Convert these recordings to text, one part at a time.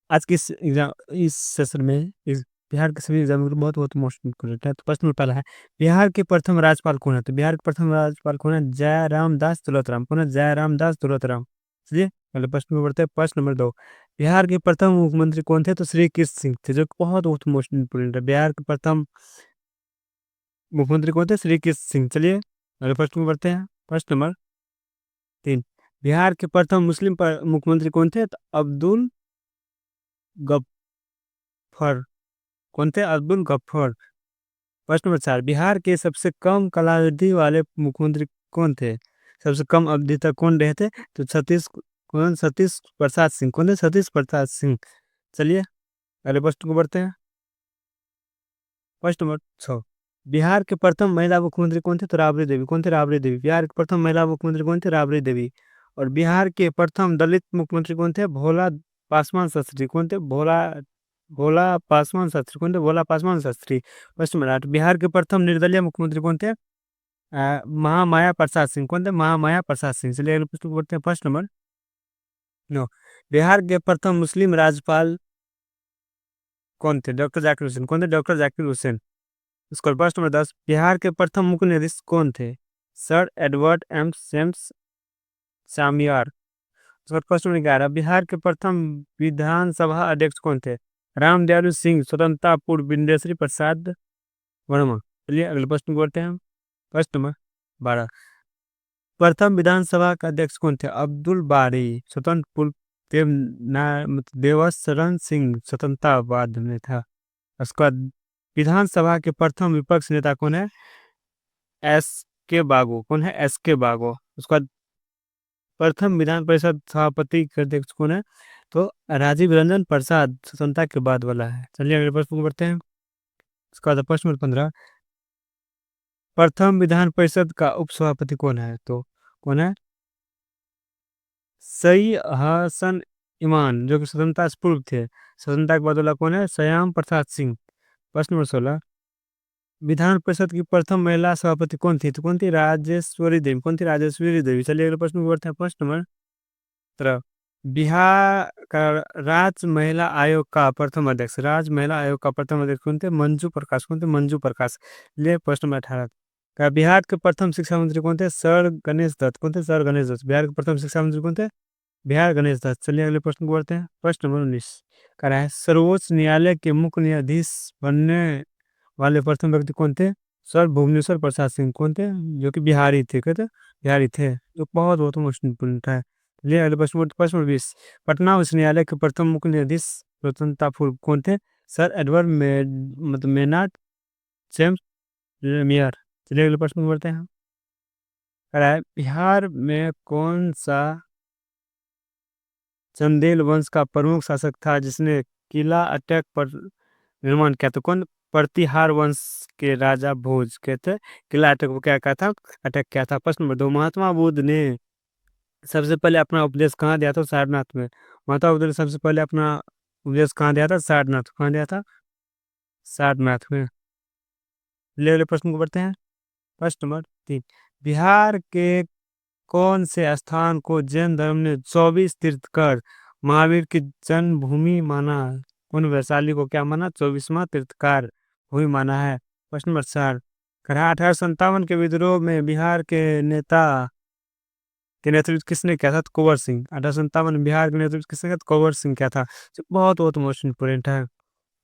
आज के इस सेशन में इस बिहार के सभी एग्जाम बहुत बहुत मोस्ट इम्पोर्टेंट है। तो प्रश्न में पहला है, बिहार के प्रथम राज्यपाल कौन है? तो बिहार के प्रथम राज्यपाल कौन है? जयराम दास तुलतराम। कौन है? जयराम दास तुलतराम। चलिए पहले प्रश्न में बढ़ते हैं। प्रश्न नंबर 2, बिहार के प्रथम मुख्यमंत्री कौन थे? तो श्री कृष्ण सिंह थे, जो कि बहुत बहुत मोस्ट इम्पोर्टेंट है। बिहार के प्रथम मुख्यमंत्री कौन थे? श्री कृष्ण सिंह। चलिए अगले प्रश्न में बढ़ते हैं। प्रश्न नंबर 3, बिहार के प्रथम मुस्लिम मुख्यमंत्री कौन थे? तो अब्दुल गफ्फर। कौन थे? अब्दुल गफ्फर। प्रश्न नंबर 4, बिहार के सबसे कम कालावधि वाले मुख्यमंत्री कौन थे? सबसे कम अवधि तक कौन रहे थे? तो सतीश प्रसाद सिंह। कौन थे? सतीश प्रसाद सिंह। चलिए अगले प्रश्न को बढ़ते हैं। प्रश्न नंबर 6, बिहार के प्रथम महिला मुख्यमंत्री कौन थे? तो राबड़ी देवी। कौन थे? राबड़ी देवी। बिहार के प्रथम महिला मुख्यमंत्री कौन थे? राबड़ी देवी। और बिहार के प्रथम दलित मुख्यमंत्री कौन थे? भोला पासवान शास्त्री। कौन थे? भोला भोला पासवान शास्त्री। कौन थे? भोला पासवान शास्त्री। प्रश्न नंबर 8, बिहार के प्रथम निर्दलीय मुख्यमंत्री कौन थे? महामाया प्रसाद सिंह। कौन थे? महामाया प्रसाद सिंह। चलिए अगले प्रश्न को बढ़ते हैं। प्रश्न नंबर 9, बिहार के प्रथम मुस्लिम राज्यपाल कौन थे? डॉक्टर जाकिर हुसैन। कौन थे? डॉक्टर जाकिर हुसैन। उसका प्रश्न नंबर 10, बिहार के प्रथम मुख्य न्यायाधीश कौन थे? सर एडवर्ड एम सेम्स सामियार। उसका प्रश्न नंबर 11, बिहार के प्रथम विधानसभा अध्यक्ष कौन थे? रामदयालु सिंह स्वतंत्रता पूर्व बिंदेश्वरी प्रसाद वर्मा। चलिए अगले प्रश्न को बढ़ते हैं। प्रश्न नंबर 12, प्रथम विधानसभा का अध्यक्ष कौन थे? अब्दुल बारी स्वतंत्र पूर्व देवशरण सिंह स्वतंत्रता बाद में था। उसके बाद विधानसभा के प्रथम विपक्ष नेता कौन है? एस के बागो। कौन है? एस के बागो। उसके बाद प्रथम विधान परिषद सभापति के अध्यक्ष कौन है? तो राजीव रंजन प्रसाद स्वतंत्रता के बाद वाला है। चलिए अगले प्रश्न को बढ़ते हैं। उसका बाद प्रश्न नंबर 15, प्रथम विधान परिषद का उपसभापति कौन है? तो कौन है? सई हसन ईमान, जो कि स्वतंत्रता से पूर्व थे। स्वतंत्रता के बाद वाला कौन है? श्याम प्रसाद सिंह। प्रश्न नंबर 16, विधान परिषद की प्रथम महिला सभापति कौन थी? तो कौन थी? राजेश्वरी देवी। कौन थी? राजेश्वरी देवी। चलिए अगले प्रश्न को बढ़ते हैं। प्रश्न नंबर 17, बिहार का राज्य महिला आयोग का प्रथम अध्यक्ष, राज्य महिला आयोग का प्रथम अध्यक्ष कौन थे? मंजू प्रकाश। कौन थे? मंजू प्रकाश। ले प्रश्न नंबर 18, का बिहार के प्रथम शिक्षा मंत्री कौन थे? सर गणेश दत्त। कौन थे? सर गणेश दत्त। बिहार के प्रथम शिक्षा मंत्री कौन थे? बिहार गणेश दत्त। चलिए अगले प्रश्न को बढ़ते हैं। प्रश्न नंबर 19, कह रहा है सर्वोच्च न्यायालय के मुख्य न्यायाधीश बनने वाले प्रथम व्यक्ति कौन थे? सर भुवनेश्वर प्रसाद सिंह। कौन थे? जो कि बिहारी थे। कहते बिहारी थे, जो बहुत बहुत मुश्किल इम्पोर्टेंट है। चलिए अगले प्रश्न नंबर 20, पटना उच्च न्यायालय के प्रथम मुख्य न्यायाधीश स्वतंत्रता पूर्व कौन थे? Sir Edward Maynard James mayor. चलिए अगले प्रश्न को बढ़ते हैं। कह रहा है बिहार में कौन सा चंदेल वंश का प्रमुख शासक था जिसने किला अटैक पर निर्माण किया? तो कौन? प्रतिहार वंश के राजा भोज कहते किला अटैक को क्या कहा था? अटैक किया था। प्रश्न नंबर 2, महात्मा बुद्ध ने सबसे पहले अपना उपदेश कहाँ दिया था? सारनाथ में। महात्मा बुद्ध ने सबसे पहले अपना उपदेश कहाँ दिया था? सारनाथ। कहाँ दिया था? सारनाथ में। ले अगले प्रश्न को बढ़ते हैं। प्रश्न नंबर 3, बिहार के कौन से स्थान को जैन धर्म ने 24 तीर्थकर महावीर की जन्मभूमि माना? कौन वैशाली को क्या माना? 24वां तीर्थकार भूमि माना है। प्रश्न नंबर 4, कहा 1857 के विद्रोह में बिहार के नेता के नेतृत्व किसने किया था? तो कुंवर सिंह। 1857 में बिहार के नेतृत्व किसने किया? तो कुंवर सिंह किया था, जो बहुत बहुत मोस्ट इम्पोर्टेंट है।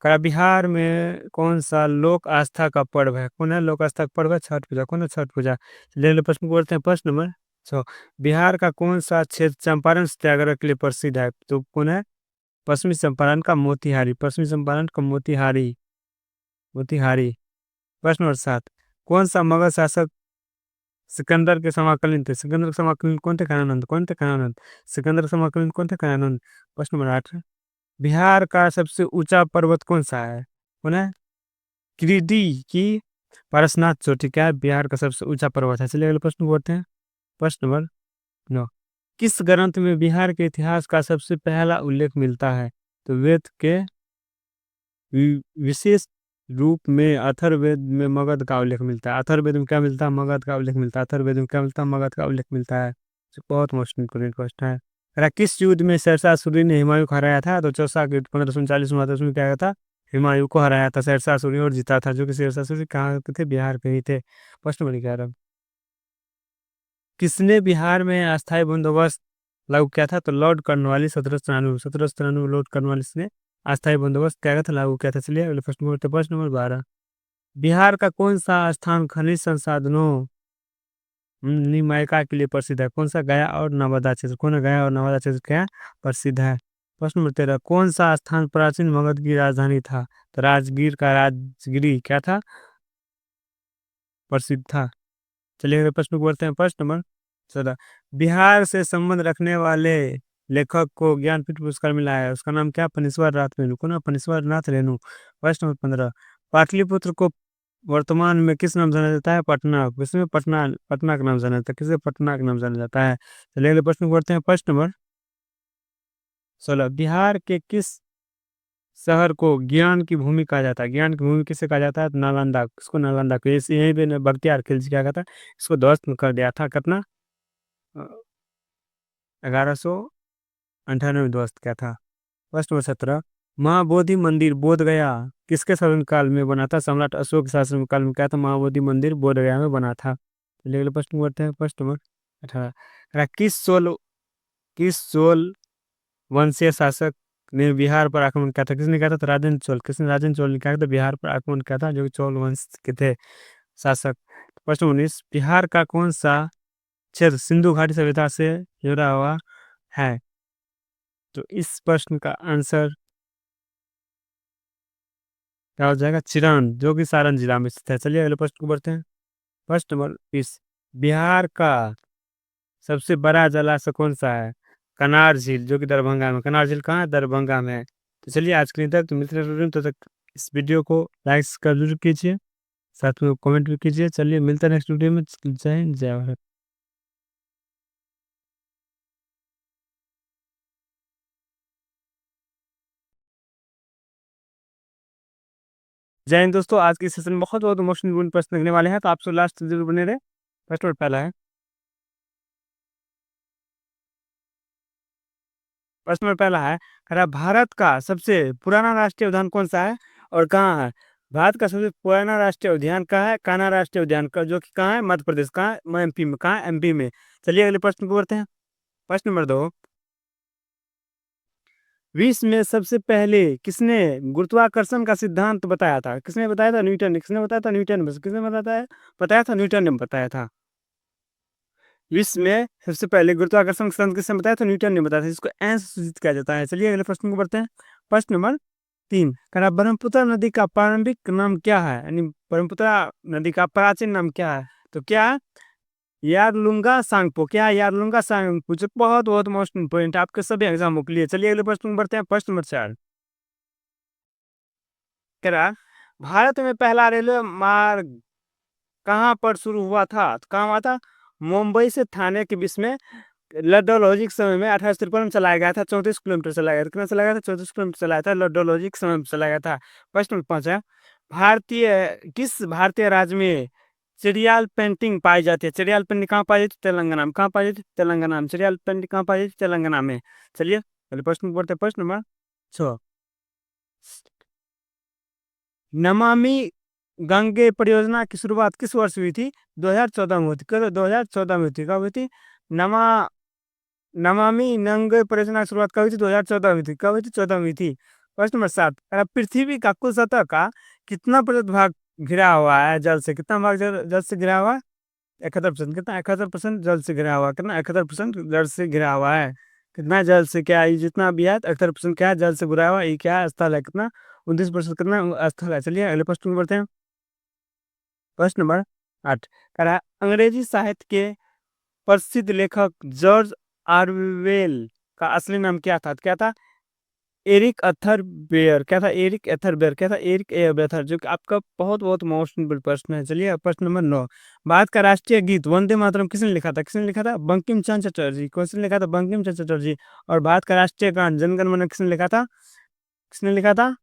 कहा बिहार में कौन सा लोक आस्था का पर्व है? कौन है लोक आस्था का पर्व? है छठ पूजा। कौन है? छठ पूजा। ले लो प्रश्न को बोलते हैं। प्रश्न नंबर 6, बिहार का कौन सा क्षेत्र चंपारण सत्याग्रह के लिए प्रसिद्ध है? तो कौन है? पश्चिमी चंपारण का मोतिहारी। पश्चिमी चंपारण का मोतिहारी। मोतिहारी। प्रश्न नंबर 7, कौन सा मगध शासक सिकंदर के समाकलन थे? सिकंदर के समाकलन कौन थे? कानानंद। कौन थे? कानानंद। सिकंदर के समाकलन कौन थे? कानानंद। प्रश्न नंबर 8, बिहार का सबसे ऊंचा पर्वत कौन सा है? कौन है? गिरिडीह की पारसनाथ चोटी क्या है? बिहार का सबसे ऊंचा पर्वत है। चलिए अगले प्रश्न को बढ़ते हैं। प्रश्न नंबर 9, किस ग्रंथ में बिहार के इतिहास का सबसे पहला उल्लेख मिलता है? तो वेद के विशेष रूप में अथर्ववेद में मगध का उल्लेख मिलता है। अथर्ववेद में क्या मिलता है? मगध का उल्लेख मिलता है। अथर्ववेद में क्या मिलता है? मगध का उल्लेख मिलता है। जो बहुत मोस्ट इम्पोर्टेंट क्वेश्चन है। किस युद्ध में शेरशाह सूरी ने हुमायूं को हराया था? तो चौसा युद्ध 1539 में हुआ था, उसमें क्या था, हुमायूं को हराया था शेरशाह सूरी और जीता था, जो कि शेरशाह सूरी कहाँ के थे, बिहार के ही थे। प्रश्न बड़ी कह रहा हूँ, किसने बिहार में अस्थायी बंदोबस्त लागू किया था? तो लॉर्ड कॉर्नवालिस 1793 में लॉर्ड कॉर्नवालिस ने अस्थायी बंदोबस्त क्या था, लागू किया था। चलिए अगले प्रश्न बोलते, प्रश्न नंबर 12, बिहार का कौन सा स्थान खनिज संसाधनों निमाइका के लिए प्रसिद्ध है? कौन सा? गया और नवादा क्षेत्र। कौन है? गया और नवादा क्षेत्र क्या प्रसिद्ध है? प्रश्न नंबर 13, कौन सा स्थान प्राचीन मगध की राजधानी था? तो राजगीर का राजगिरी क्या था, प्रसिद्ध था। चलिए अगले प्रश्न को बढ़ते हैं, प्रश्न नंबर 14, बिहार से संबंध रखने वाले लेखक को ज्ञानपीठ पुरस्कार मिला है, उसका नाम क्या? फणीश्वर नाथ रेणु को ना, फणीश्वर नाथ रेणु। प्रश्न नंबर 15, पाटलिपुत्र को वर्तमान में किस नाम जाना जाता है? पटना। किसमें? पटना, पटना का नाम जाना जाता है। किसे? पटना का नाम जाना जाता है। चलिए अगले प्रश्न को बढ़ते हैं, प्रश्न नंबर 16, बिहार के किस शहर को ज्ञान की भूमि कहा जाता है? ज्ञान की भूमि किसे कहा जाता है? तो नालंदा। किसको? नालंदा को। इस यहीं पे बख्तियार खिलजी क्या कहता है, इसको ध्वस्त कर दिया था। कितना? 1198 में ध्वस्त किया था। प्रश्न नंबर 17, महाबोधि मंदिर बोध गया किसके शासनकाल में बना था? सम्राट अशोक के शासन काल में क्या था? महाबोधि मंदिर बोध गया में बना था। चलिए अगले प्रश्न को बढ़ते हैं, प्रश्न नंबर 18, किस चोल वंशीय शासक ने बिहार पर आक्रमण किया था? किसने किया था? तो राजेंद्र चोल। किसने? राजेंद्र चोल ने किया था, बिहार पर आक्रमण किया था, जो कि चोल वंश के थे शासक। प्रश्न 19, बिहार का कौन सा क्षेत्र सिंधु घाटी सभ्यता से जुड़ा हुआ है? तो इस प्रश्न का आंसर क्या हो जाएगा? चिरान, जो कि सारण जिला में स्थित है। चलिए अगले प्रश्न को बढ़ते हैं, प्रश्न नंबर 20, बिहार का सबसे बड़ा जलाशय कौन सा है? कनार झील, जो कि दरभंगा में। कनार झील कहाँ है? दरभंगा में है। तो चलिए आज के लिए तक तो मिलते हैं, तो तक इस वीडियो को लाइक कर जरूर कीजिए, साथ में कमेंट भी कीजिए। चलिए मिलते हैं नेक्स्ट वीडियो में। जय हिंद, जय भारत। जय हिंद दोस्तों, आज के सेशन में बहुत बहुत इमोशनल प्रश्न लगने वाले हैं, तो आप सब लास्ट जरूर बने रहे। प्रश्न पहला है, प्रश्न नंबर पहला है, कह रहा भारत का सबसे पुराना राष्ट्रीय उद्यान कौन सा है और कहाँ है? भारत का सबसे पुराना राष्ट्रीय उद्यान कहाँ है? कान्हा राष्ट्रीय उद्यान का, जो कि कहाँ है? मध्य प्रदेश। कहाँ है? एमपी में। कहाँ है? एमपी में। चलिए अगले प्रश्न को बढ़ते हैं, प्रश्न नंबर 2, विश्व में सबसे पहले किसने गुरुत्वाकर्षण का सिद्धांत बताया था? किसने बताया था? न्यूटन ने। किसने बताया था? न्यूटन ने। किसने बताया था? न्यूटन ने बताया था। विश्व में सबसे पहले गुरुत्वाकर्षण का सिद्धांत किसने बताया था? न्यूटन ने बताया था, जिसको एंस सूचित किया जाता है। चलिए अगले प्रश्न को बढ़ते हैं, प्रश्न नंबर 3, कह रहा ब्रह्मपुत्र नदी का प्रारंभिक नाम क्या है? यानी ब्रह्मपुत्र नदी का प्राचीन नाम क्या है? तो क्या है? यारलुंगा सांगपो। क्या है? यारलुंगा सांगपो, जो बहुत बहुत मोस्ट इंपोर्टेंट आपके सभी एग्जामों के लिए। चलिए अगले प्रश्न को बढ़ते हैं, प्रश्न नंबर 4, कह रहा भारत में पहला रेलवे मार्ग कहाँ पर शुरू हुआ था? तो कहाँ हुआ था? मुंबई से थाने के बीच में लड्डोलॉजी के समय में 1853 में चलाया गया था। 34 किलोमीटर चलाया गया था। कितना चलाया गया था? 34 किलोमीटर चलाया था। लड्डोलॉजी के समय में चलाया गया था। प्रश्न नंबर 5 है, किस भारतीय राज्य में सीरियल पेंटिंग पाई जाती है? सीरियल पेंटिंग कहाँ पाई जाती है? तेलंगाना में। कहाँ पाई जाती है? तेलंगाना में। सीरियल पेंटिंग कहाँ पाई जाती है? तेलंगाना में। चलिए अगले प्रश्न को बढ़ते हैं, प्रश्न नंबर 6, नमामि गंगे परियोजना की शुरुआत किस वर्ष हुई थी? 2014 में हुई थी। कब? 2014 में हुई थी। कब हुई थी? नमा नमामि गंगे परियोजना की शुरुआत कब हुई थी? 2014 में हुई थी। कब हुई थी? 14 में हुई थी। प्रश्न नंबर 7, पृथ्वी का कुल सतह का कितना प्रतिशत भाग घिरा हुआ है जल से? कितना भाग जल से घिरा हुआ है? 71%। कितना? 71% जल से घिरा हुआ है। कितना? 71% जल से घिरा हुआ है। कितना जल से? क्या है? ये जितना भी है 71% क्या है? जल से घिरा हुआ है। ये क्या है? स्थल है। कितना? 29% कितना स्थल है। चलिए अगले प्रश्न में बढ़ते हैं, प्रश्न नंबर 8, कह रहा है अंग्रेजी साहित्य के प्रसिद्ध लेखक जॉर्ज आरवेल का असली नाम क्या था? तो क्या था? Eric Arthur Blair. क्या था? Eric Arthur Blair. क्या था? एरिक ए बेथर, जो कि आपका बहुत बहुत मोस्ट इंपोर्टेंट प्रश्न है। चलिए अब प्रश्न नंबर 9, भारत का राष्ट्रीय गीत वंदे मातरम किसने लिखा था? किसने लिखा था? बंकिम चंद्र चटर्जी। किसने लिखा था? बंकिम चंद्र चटर्जी। और भारत का राष्ट्रीय गान जन गण मन किसने लिखा था? किसने लिखा था?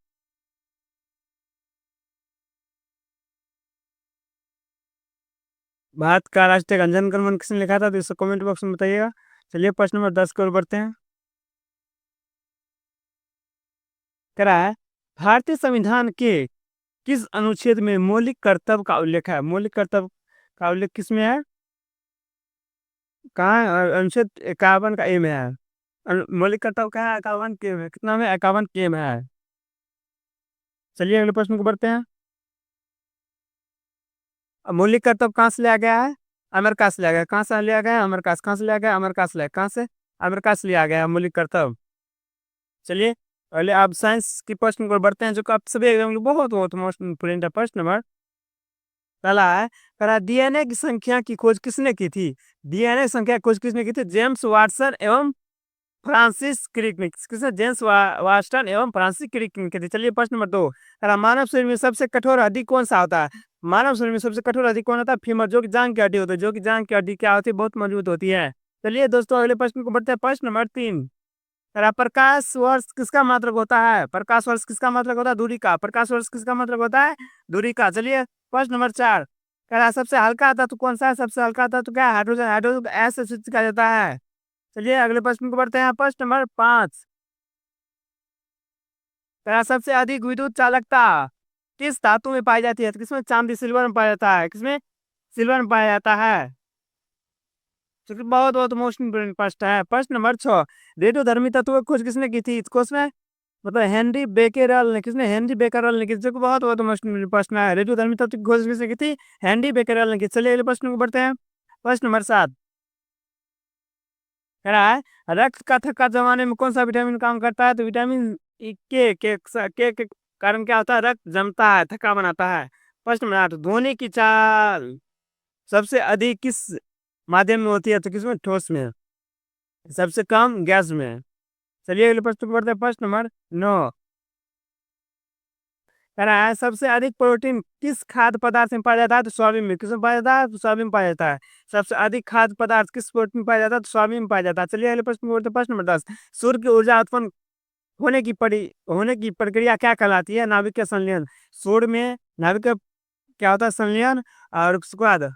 भारत का राष्ट्रीय गान जन गण मन किसने लिखा था? तो इसको कमेंट बॉक्स में बताइएगा। चलिए प्रश्न नंबर 10 की ओर बढ़ते हैं, कह रहा है भारतीय संविधान के किस अनुच्छेद में मौलिक कर्तव्य का उल्लेख है? मौलिक कर्तव्य का उल्लेख किसमें है? कहाँ है? अनुच्छेद 51 का ए में है। मौलिक कर्तव्य कहाँ है? 51 के में, कितना में? 51 के में है। चलिए अगले प्रश्न को बढ़ते हैं। मौलिक कर्तव्य कहाँ से लिया गया है? अमेरिका से लिया गया। कहाँ से लिया गया है? अमेरिका से। कहाँ से लिया गया? अमेरिका से लिया। कहाँ से? अमेरिका से लिया गया है मौलिक कर्तव्य। चलिए पहले आप साइंस के प्रश्न को बढ़ते हैं, जो कि आप सभी एग्जाम में बहुत बहुत मोस्ट इम्पोर्टेंट है। प्रश्न नंबर पहला है, करा डीएनए की संख्या की खोज किसने की थी? डीएनए संख्या की खोज किसने की थी? जेम्स वाटसन एवं फ्रांसिस क्रिक ने। किसने? जेम्स वाटसन एवं फ्रांसिस क्रिक ने की थी। चलिए प्रश्न नंबर दो, करा मानव शरीर में सबसे कठोर हड्डी कौन सा होता है? मानव शरीर में सबसे कठोर हड्डी कौन होता है? फीमर, जो कि जांग की हड्डी होती है। जो कि जांग की हड्डी क्या होती है? बहुत मजबूत होती है। चलिए दोस्तों अगले प्रश्न को बढ़ते हैं। प्रश्न नंबर तीन, अरे प्रकाश वर्ष किसका मात्रक होता है? प्रकाश वर्ष किसका मात्रक होता है? दूरी का। प्रकाश वर्ष किसका मात्रक होता है? दूरी का। चलिए प्रश्न नंबर चार, कह रहा है सबसे हल्का तत्व कौन सा है? सबसे हल्का तत्व क्या है? हाइड्रोजन। हाइड्रोजन ऐसे सूचित किया जाता है। चलिए अगले प्रश्न को बढ़ते हैं। प्रश्न नंबर पांच, कह रहा है सबसे अधिक विद्युत चालकता किस धातु में पाई जाती है? तो किसमें? चांदी, सिल्वर में पाया जाता है। किसमें? सिल्वर में पाया जाता है। चूंकि बहुत बहुत मोस्ट इंपोर्टेंट प्रश्न है। प्रश्न नंबर छह, रेडियोधर्मी तत्व की खोज किसने की थी? क्वेश्चन मतलब हेनरी बेकेरल ने। किसने? हेनरी बेकेरल ने की, जो कि बहुत बहुत मस्त प्रश्न है। रेडियोधर्मी तत्व की खोज किसने की थी? हेनरी बेकेरल ने की। चलिए अगले प्रश्न को बढ़ते हैं। प्रश्न नंबर सात, कह रहा है रक्त का थक्का जमाने में कौन सा विटामिन काम करता है? तो विटामिन के कारण क्या होता है? रक्त जमता है, थक्का बनाता है। प्रश्न नंबर आठ, ध्वनि की चाल सबसे अधिक किस माध्यम में होती है? तो किसमें? ठोस में। सबसे कम गैस में। चलिए अगले प्रश्न को बढ़ते हैं। प्रश्न नंबर नौ, कह रहा है सबसे अधिक प्रोटीन किस खाद्य पदार्थ में पाया जाता है? तो सोयाबीन में। किसमें पाया जाता है? तो सोयाबीन में पाया जाता है। सबसे अधिक खाद्य पदार्थ किस प्रोटीन में पाया जाता है? तो सोयाबीन में पाया जाता है। चलिए अगले प्रश्न को बढ़ते हैं। प्रश्न नंबर 10, सूर्य की ऊर्जा उत्पन्न होने की प्रक्रिया क्या कहलाती है? नाभिक का संलयन। सूर्य में नाभिक का क्या होता है? संलयन। और उसके बाद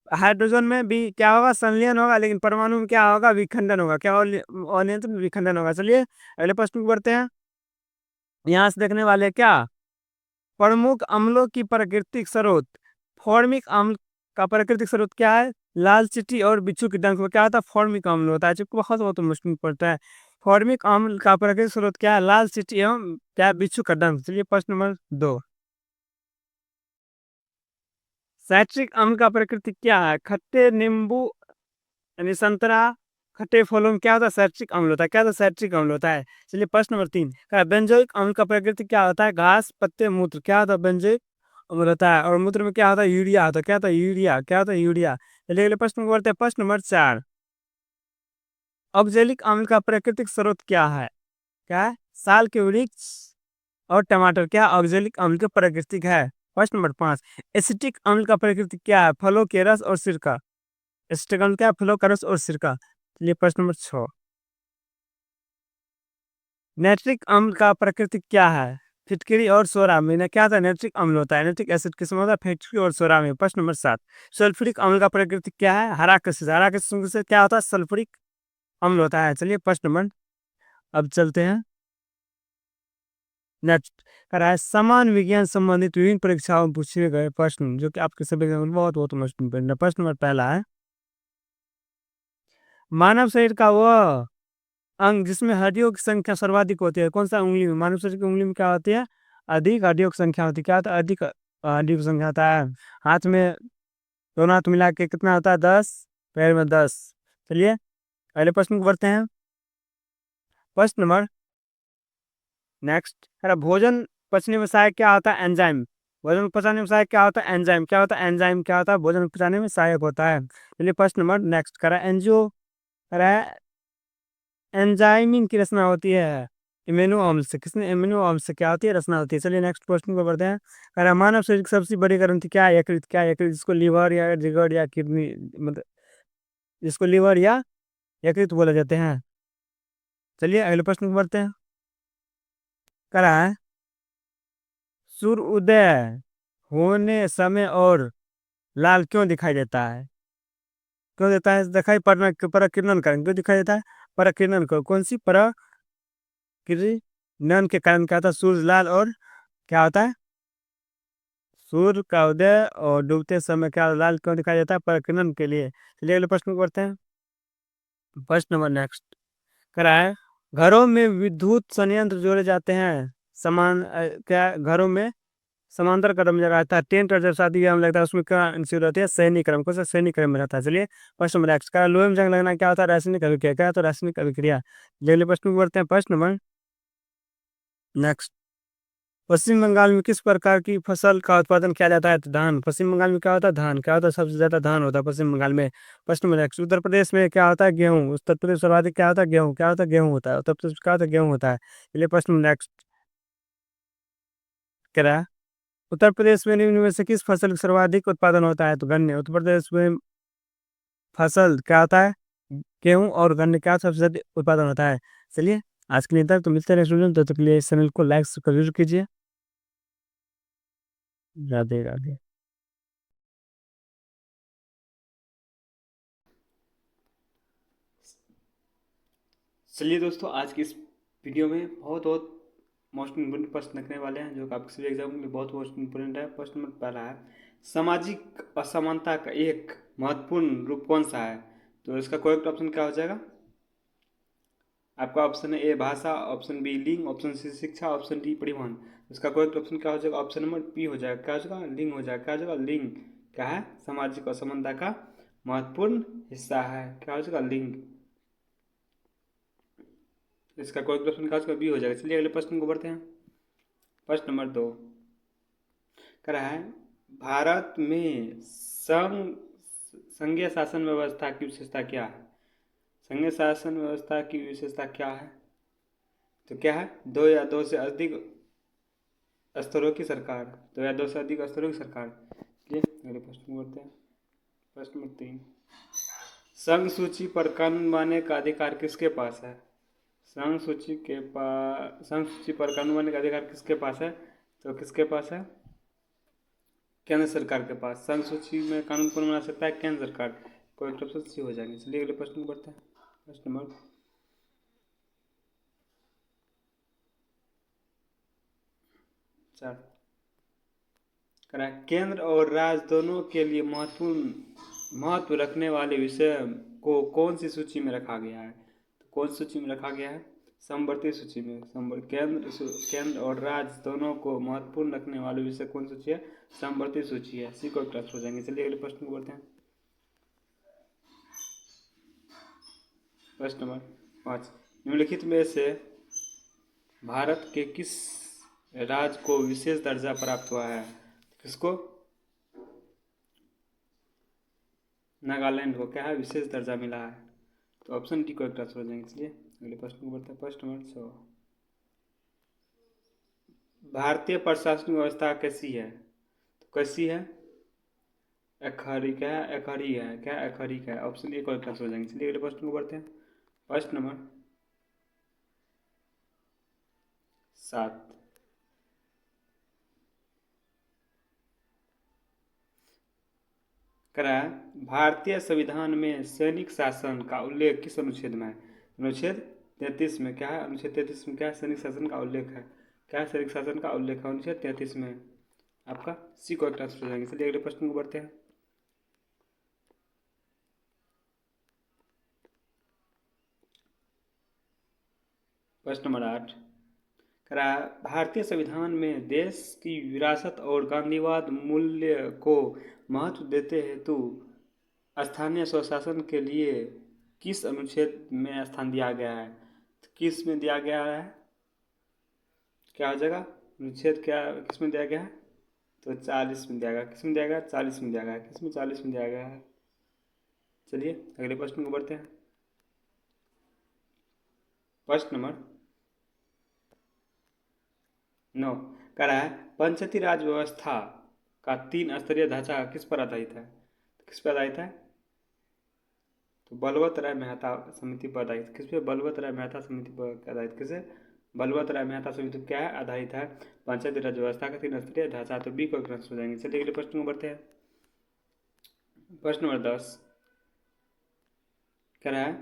हाइड्रोजन में भी क्या होगा? संलयन होगा, लेकिन परमाणु में क्या होगा? विखंडन होगा। क्या होगा? अनियंत्रित विखंडन होगा। चलिए अगले प्रश्न को बढ़ते हैं। यहाँ से देखने वाले क्या, प्रमुख अम्लों की प्राकृतिक स्रोत। फॉर्मिक अम्ल का प्राकृतिक स्रोत क्या है? लाल चींटी और बिच्छू के डंक में क्या होता है? फॉर्मिक अम्ल होता है, जो कि बहुत बहुत मुश्किल पड़ता है। फॉर्मिक अम्ल का प्राकृतिक स्रोत क्या है? लाल चींटी एवं क्या है? बिच्छू का डंक। चलिए प्रश्न नंबर दो, साइट्रिक अम्ल का प्रकृति क्या है? खट्टे नींबू यानी संतरा, खट्टे फलों में क्या होता है? साइट्रिक अम्ल होता है। क्या होता है? साइट्रिक अम्ल होता है। चलिए प्रश्न नंबर तीन, बेंजोइक अम्ल का प्रकृति क्या होता है? घास, पत्ते, मूत्र। क्या होता है? बेंजोइक अम्ल होता है। और मूत्र में क्या होता है? यूरिया होता है। क्या होता है? यूरिया। क्या होता है? यूरिया। चलिए अगले प्रश्न को बढ़ते हैं। प्रश्न नंबर चार, ऑक्जेलिक अम्ल का प्राकृतिक स्रोत क्या है? क्या है? साल के वृक्ष और टमाटर क्या ऑक्जेलिक अम्ल के प्राकृतिक है। प्रश्न नंबर पांच, एसिटिक अम्ल का प्राकृतिक क्या है? फलों के रस और सिरका। एसिटिक अम्ल क्या है? फलों का रस और सिरका। चलिए प्रश्न नंबर छह, नाइट्रिक अम्ल का प्राकृतिक क्या है? फिटकरी और सोडा में ना क्या होता है? नाइट्रिक अम्ल होता है। नाइट्रिक एसिड किसमें होता है? फिटकरी और सोडा में। प्रश्न नंबर सात, सल्फ्यूरिक अम्ल का प्राकृतिक क्या है? हराकस। हराकस से क्या होता है? सल्फ्यूरिक अम्ल होता है। चलिए प्रश्न नंबर, अब चलते हैं नेक्स्ट, करा है समान विज्ञान संबंधित विभिन्न परीक्षाओं में पूछे गए प्रश्न, जो कि आपके सभी एग्जाम में बहुत बहुत महत्वपूर्ण है। प्रश्न नंबर पहला है, मानव शरीर का वह अंग जिसमें हड्डियों की संख्या सर्वाधिक होती है कौन सा? उंगली में। मानव शरीर की उंगली में क्या होती है? अधिक हड्डियों की संख्या होती है। क्या होता है? अधिक हड्डियों की संख्या होता है। हाथ में दोनों हाथ मिला के कितना होता है? 10। पैर में 10। चलिए अगले प्रश्न को बढ़ते हैं। प्रश्न नंबर नेक्स्ट, अरे भोजन पचने में सहायक क्या होता है? एंजाइम। भोजन पचाने में सहायक क्या होता है? एंजाइम। क्या होता है? एंजाइम क्या होता है? भोजन पचाने में सहायक होता है। चलिए प्रश्न नंबर नेक्स्ट, करा एंजियो, करा एंजाइमिन की रचना होती है इम्यूनो अम्ल से। किसने? इम्यूनो अम्ल से क्या होती है? रचना होती है। चलिए नेक्स्ट क्वेश्चन को बढ़ते हैं। करा मानव शरीर की सबसे बड़ी ग्रंथि क्या है? यकृत। क्या है? यकृत, जिसको लीवर या जिगर या किडनी मतलब जिसको लीवर या यकृत बोले जाते हैं। चलिए अगले प्रश्न को बढ़ते हैं। करा है सूर्य उदय होने समय और लाल क्यों दिखाई देता है? क्यों देता है दिखाई? पराकिरणन कारण क्यों दिखाई देता है? पराकिरणन को कौन सी पराकिरणन नन के कारण क्या होता है? सूरज लाल और क्या होता है? सूर्य का उदय और डूबते समय क्या लाल क्यों दिखाई देता है? प्रकीर्णन के लिए। चलिए अगले प्रश्न को करते हैं। प्रश्न नंबर नेक्स्ट करा है, घरों में विद्युत संयंत्र जोड़े जाते हैं, क्या घरों में समांतर क्रम में रहता है? टेंट और जब शादी ब्याह में लगता है उसमें क्या इंस्टीट्यूट होती है? सैनिक क्रम। कौन सा सैनिक क्रम में रहता है? चलिए प्रश्न नंबर नेक्स्ट का, लोहे में जंग लगना क्या होता है? रासायनिक अभिक्रिया। क्या होता है? रासायनिक अभिक्रिया। अगले प्रश्न को करते हैं। प्रश्न नंबर नेक्स्ट, पश्चिम बंगाल में किस प्रकार की फसल का उत्पादन किया जाता है? तो धान। पश्चिम बंगाल में क्या होता है? धान। क्या होता है? सबसे ज्यादा धान होता है पश्चिम बंगाल में। प्रश्न नंबर नेक्स्ट, उत्तर प्रदेश में क्या होता है? गेहूं। उत्तर प्रदेश सर्वाधिक क्या होता है? गेहूं। क्या होता है? गेहूं होता है उत्तर प्रदेश में। क्या होता है? गेहूं होता है। चलिए प्रश्न नेक्स्ट करा है, उत्तर प्रदेश में निम्न में से किस फसल का सर्वाधिक उत्पादन होता है? तो गन्ने। उत्तर प्रदेश में फसल क्या होता है? गेहूं और गन्ने का सबसे ज्यादा उत्पादन होता है। चलिए आज के लिए तक तो मिलते हैं नेक्स्ट वीडियो में, तब तक के लिए इस चैनल को लाइक जरूर कीजिए। राधे राधे। चलिए दोस्तों, आज की इस वीडियो में बहुत बहुत मोस्ट इम्पोर्टेंट प्रश्न रखने वाले हैं जो कि आपके सभी एग्जाम में बहुत बहुत इम्पोर्टेंट है। प्रश्न नंबर पहला है, सामाजिक असमानता का एक महत्वपूर्ण रूप कौन सा है? तो इसका करेक्ट ऑप्शन क्या हो जाएगा? आपका ऑप्शन है ए भाषा, ऑप्शन बी लिंग, ऑप्शन सी शिक्षा, ऑप्शन डी परिवहन। इसका करेक्ट ऑप्शन क्या हो जाएगा? ऑप्शन नंबर बी हो जाएगा। क्या हो जाएगा? लिंग हो जाएगा। क्या हो जाएगा? लिंग। क्या है? सामाजिक असमानता का महत्वपूर्ण हिस्सा है। क्या हो जाएगा? लिंग। इसका करेक्ट ऑप्शन क्या हो जाएगा? बी हो जाएगा। चलिए अगले प्रश्न को बढ़ते हैं। प्रश्न नंबर 2 कह रहा है, भारत में संघीय शासन व्यवस्था की विशेषता क्या है? संघीय शासन व्यवस्था की विशेषता क्या है? तो क्या है? दो या दो से अधिक स्तरों की सरकार। दो या दो से अधिक स्तरों की सरकार। चलिए अगले प्रश्न को बढ़ते हैं। प्रश्न नंबर 3, संघ सूची पर कानून बनाने का अधिकार किसके पास है? संघ सूची पर कानून बनाने का अधिकार किसके पास है? तो किसके पास है? केंद्र सरकार के पास। संघ सूची में कानून कौन बना सकता है? केंद्र सरकार। कोई ऑप्शन सी हो जाएंगे। चलिए अगले प्रश्न को बढ़ते हैं। प्रश्न नंबर 4 करा, केंद्र और राज्य दोनों के लिए महत्व रखने वाले विषय को कौन सी सूची में रखा गया है? तो कौन सी सूची में रखा गया है? समवर्ती सूची में। केंद्र और राज्य दोनों को महत्वपूर्ण रखने वाले विषय कौन सी सूची है? समवर्ती सूची है। सी को ट्रस्ट हो जाएंगे। चलिए अगले प्रश्न को बढ़ते हैं। प्रश्न नंबर 5, निम्नलिखित में से भारत के किस राज्य को विशेष दर्जा प्राप्त हुआ है? किसको? नागालैंड को क्या है? विशेष दर्जा मिला है। तो ऑप्शन डी को एक हो जाएंगे। इसलिए अगले प्रश्न को बढ़ते हैं। प्रश्न नंबर 6, भारतीय प्रशासनिक व्यवस्था कैसी है? तो कैसी है? एखरी क्या है? एखरी है। क्या एखरी का है? ऑप्शन ए को एक हो जाएंगे। चलिए अगले प्रश्न को बढ़ते हैं। प्रश्न नंबर 7 करा, भारतीय संविधान में सैनिक शासन का उल्लेख किस अनुच्छेद में है? अनुच्छेद 33 में। क्या है? अनुच्छेद 33 में क्या है? सैनिक शासन का उल्लेख है। क्या है? सैनिक शासन का उल्लेख है अनुच्छेद 33 में। आपका सी को आंसर हो जाएंगे। चलिए अगले प्रश्न को बढ़ते हैं। प्रश्न नंबर 8 करा, भारतीय संविधान में देश की विरासत और गांधीवाद मूल्य को महत्व देते हेतु स्थानीय स्वशासन के लिए किस अनुच्छेद में स्थान दिया गया है? तो किस में दिया गया है? क्या हो जाएगा? अनुच्छेद क्या किस में दिया गया है? तो 40 में दिया गया। किस में दिया गया? 40 में दिया गया। किस में? 40 में दिया गया है। चलिए अगले प्रश्न को बढ़ते हैं। प्रश्न नंबर 9 कह रहा है, पंचायती राज व्यवस्था का 3 स्तरीय ढांचा किस पर आधारित है? किस पर आधारित है? तो बलवंत राय मेहता समिति पर आधारित। किस पे? बलवंत राय मेहता समिति पर आधारित। किसे? बलवंत राय मेहता समिति क्या है? आधारित है पंचायती राज व्यवस्था का 3 स्तरीय ढांचा। तो बी को आंसर हो जाएंगे। चलिए अगले प्रश्न को बढ़ते हैं। प्रश्न नंबर 10 कह रहा है,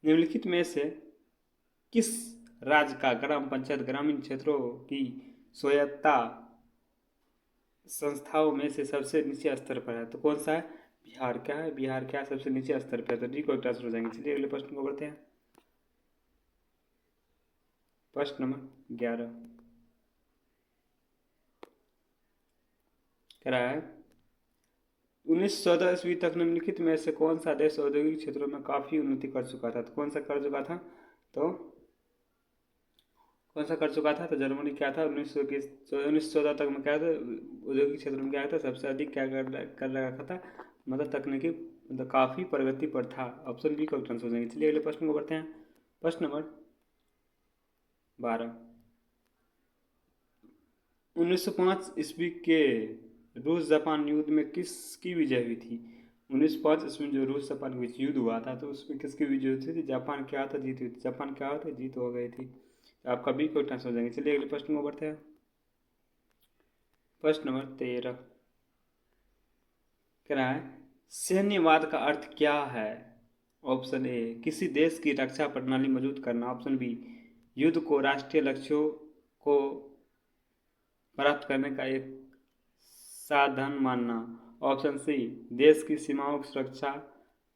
निम्नलिखित में से किस राज्य का ग्राम पंचायत ग्रामीण क्षेत्रों की स्वायत्ता संस्थाओं में से सबसे नीचे स्तर पर है, तो कौन सा है? बिहार। क्या है? बिहार क्या है? सबसे नीचे स्तर पर है, तो डी को आंसर हो जाएंगे। चलिए अगले प्रश्न को बढ़ते हैं। प्रश्न नंबर 11 कह रहा है 1914 ईस्वी तक निम्नलिखित में से कौन सा देश औद्योगिक क्षेत्रों में काफी उन्नति कर चुका था? तो कौन सा कर चुका था? तो कौन सा कर चुका था? तो जर्मनी क्या था? 1914 तक में क्या था? औद्योगिक क्षेत्र में क्या था? सबसे अधिक क्या कर रखा था? मतलब तकनीकी, मतलब काफी प्रगति पर था। ऑप्शन बी का आंसर हो जाएंगे। चलिए अगले प्रश्न को बढ़ते हैं। प्रश्न नंबर 12 1905 ईस्वी के रूस जापान युद्ध में किसकी विजय हुई थी? 1905 ईस्वी में जो रूस जापान युद्ध हुआ था, तो उसमें किसकी विजय हुई थी? जापान क्या था? जीत हुई थी। जापान क्या था? जीत हो गई थी। तो आपका बी को आंसर हो जाएंगे। चलिए अगले प्रश्न को बढ़ते हैं। प्रश्न नंबर 13 कह रहा है सैन्यवाद का अर्थ क्या है? ऑप्शन ए किसी देश की रक्षा प्रणाली मजबूत करना। ऑप्शन बी युद्ध को राष्ट्रीय लक्ष्यों को प्राप्त करने का एक साधन मानना। ऑप्शन सी देश की सीमाओं की सुरक्षा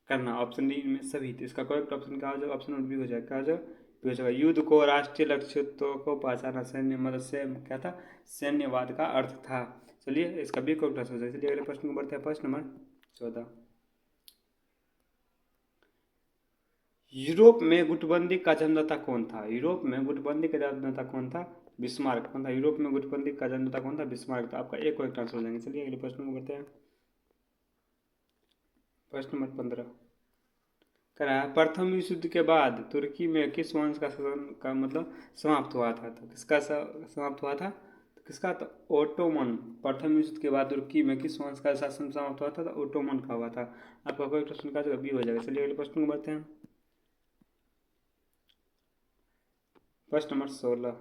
करना। ऑप्शन डी में सभी। तो इसका करेक्ट ऑप्शन क्या हो जाएगा? ऑप्शन बी हो जाएगा। क्या हो जाएगा? बी हो जाएगा। युद्ध को राष्ट्रीय लक्ष्यों को पहचाना सैन्य मदद से क्या था? सैन्यवाद का अर्थ था। चलिए इसका बी को आंसर हो जाएगा। चलिए अगले प्रश्न को बढ़ते हैं। प्रश्न नंबर 14 यूरोप में गुटबंदी का जन्मदाता कौन था? यूरोप में गुटबंदी का जन्मदाता कौन था? बिस्मार्क। कौन था? यूरोप में गुटबंदी का जन्मदाता कौन था? बिस्मार्क। तो आपका एक करेक्ट आंसर हो जाएंगे। चलिए अगले प्रश्न को बढ़ते हैं। प्रश्न नंबर 15 करा प्रथम विश्व युद्ध के बाद तुर्की में किस वंश का शासन का मतलब समाप्त हुआ था? तो किसका समाप्त हुआ था? तो किसका? तो ओटोमन। प्रथम विश्व युद्ध के बाद तुर्की में किस वंश का शासन समाप्त हुआ था? तो ओटोमन का हुआ था। आपका कोई प्रश्न का बी हो जाएगा। चलिए अगले प्रश्न को बढ़ते हैं। प्रश्न नंबर 16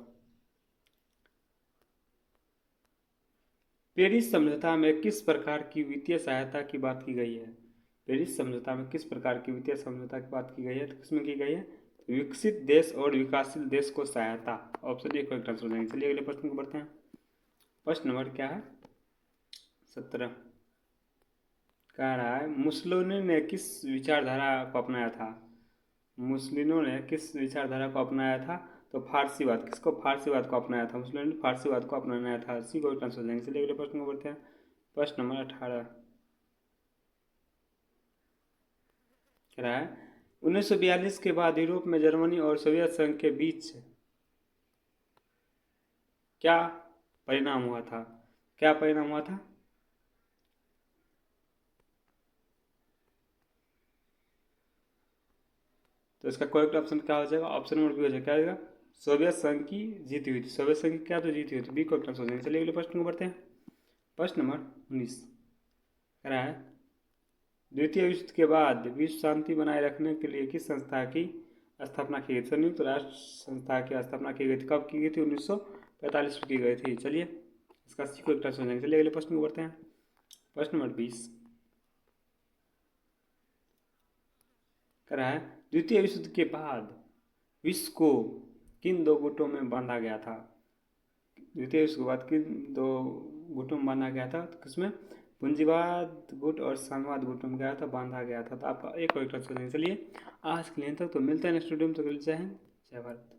पेरिस समझौता में किस प्रकार की वित्तीय सहायता की बात की गई है? पेरिस समझौता में किस प्रकार की वित्तीय समझौता की बात की गई है? तो किसमें की गई है? विकसित देश और विकासशील देश को सहायता। ऑप्शन ए करेक्ट आंसर हो जाएंगे। चलिए अगले प्रश्न को बढ़ते हैं। प्रश्न नंबर क्या है? 17 कह रहा है मुस्लिनों ने किस विचारधारा को अपनाया था? मुस्लिमों ने किस विचारधारा को अपनाया था? तो फारसीवाद। किसको? फारसीवाद को अपनाया था। मुस्लिमों ने फारसीवाद को अपनाया था। सी को आंसर हो जाएंगे। चलिए अगले प्रश्न को बढ़ते हैं। प्रश्न नंबर 18 कह रहा है 1942 के बाद यूरोप में जर्मनी और सोवियत संघ के बीच क्या परिणाम हुआ था? क्या परिणाम हुआ था? तो इसका करेक्ट ऑप्शन क्या हो जाएगा? ऑप्शन नंबर बी हो जाएगा। क्या होगा? सोवियत संघ की जीती हुई थी। सोवियत संघ की क्या तो जीती हुई थी। बी को आंसर हो जाएंगे। चलिए अगले प्रश्न को बढ़ते हैं। प्रश्न नंबर 19 कह रहा है द्वितीय विश्व युद्ध के बाद विश्व शांति बनाए रखने के लिए किस संस्था की स्थापना की गई? संयुक्त राष्ट्र संस्था की स्थापना की गई थी। कब की गई थी? 1945 में की गई थी। चलिए इसका सी को आंसर हो जाएंगे। चलिए अगले प्रश्न को बढ़ते हैं। प्रश्न नंबर 20 कह रहा है द्वितीय विश्व युद्ध के बाद विश्व को किन दो गुटों में बांधा गया था? द्वितीय विश्व के बाद किन दो गुटों में बांधा गया था? तो किसमें? पूंजीवाद गुट और साम्यवाद गुटों में गया था, बांधा गया था। तो आपका एक और चलिए आज के लिए तक तो मिलता है नेक्स्ट वीडियो में। तो जय हिंद जय भारत।